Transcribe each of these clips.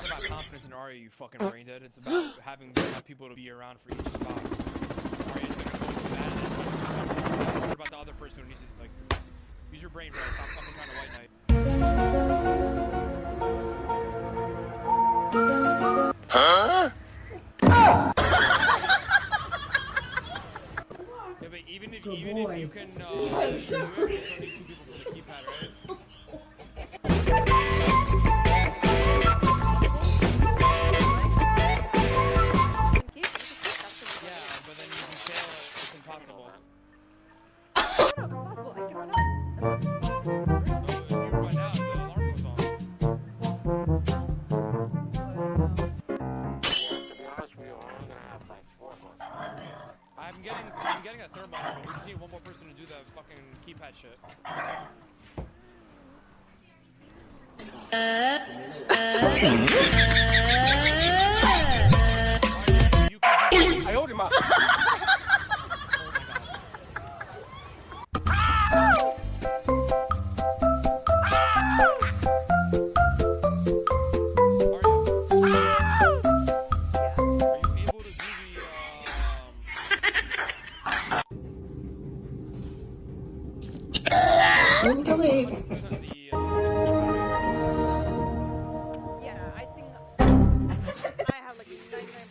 not about confidence in Arya, you fucking brain dead. It's about having people to be around for each spot. Arya's gonna go with that. What about the other person who needs to, like, use your brain, bro. Stop fucking trying to white knight. Huh? Yeah, but even if you can, you only need 2 people for the keypad, right? Yeah, but then if you fail it, it's impossible. If you run out, the alarm goes off. I'm getting a third monitor, but we just need one more person to do the fucking keypad shit. I owed him up. Yeah, I think I have like 99%.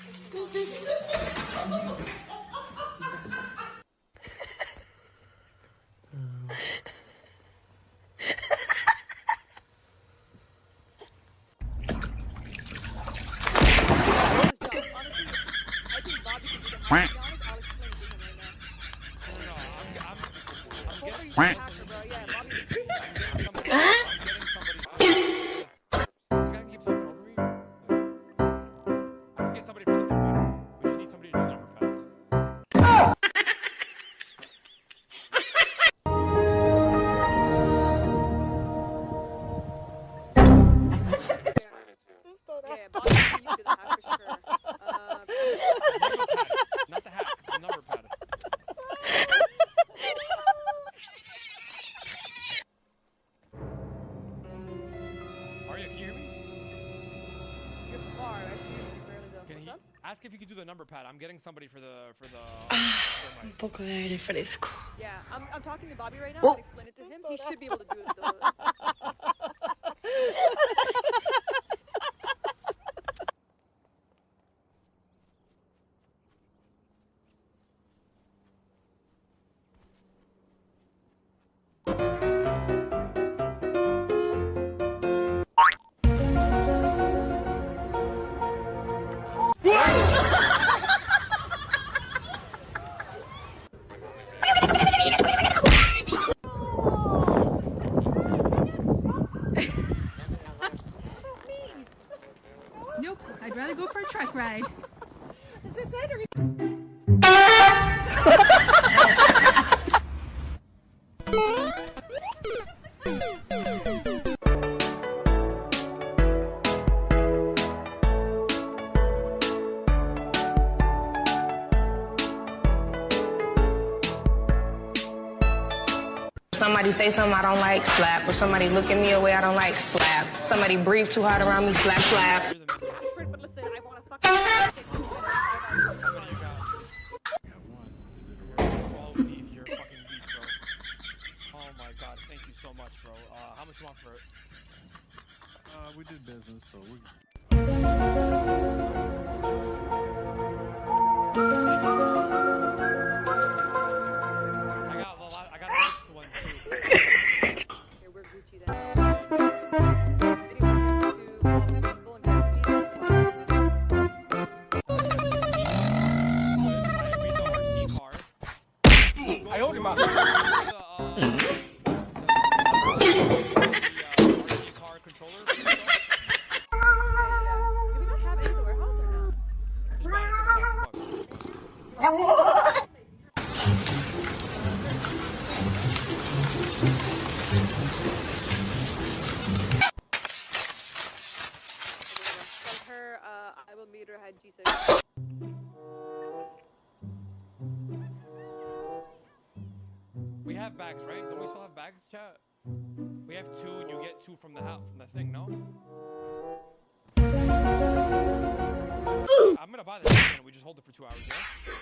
Not the hack, the number pad. Arya, can you hear me? You're far. I can barely go. Can he ask if you could do the number pad? I'm getting somebody for the Un poco de aire fresco. Yeah, I'm talking to Bobby right now. I can explain it to him. He should be able to do it. Nope, I'd rather go for a truck ride. As I said, Somebody say something I don't like, slap. Or somebody look at me a way I don't like, slap. Somebody breathe too hard around me, slap, slap. but listen, I want to fucking. Oh my god, thank you so much, bro. How much you want for it? We did business, so we... I got a next one too. Okay, we're Gucci then. I owed him up. Car controller. Do we not have it in the warehouse or no? Just buy it, it's like $5. Tell her I will meet her at G6. We have bags, right? Don't we still have bags, chat? We have 2, and you get 2 from the house, from the thing, no? I'm gonna buy this and we just hold it for 2 hours, yeah?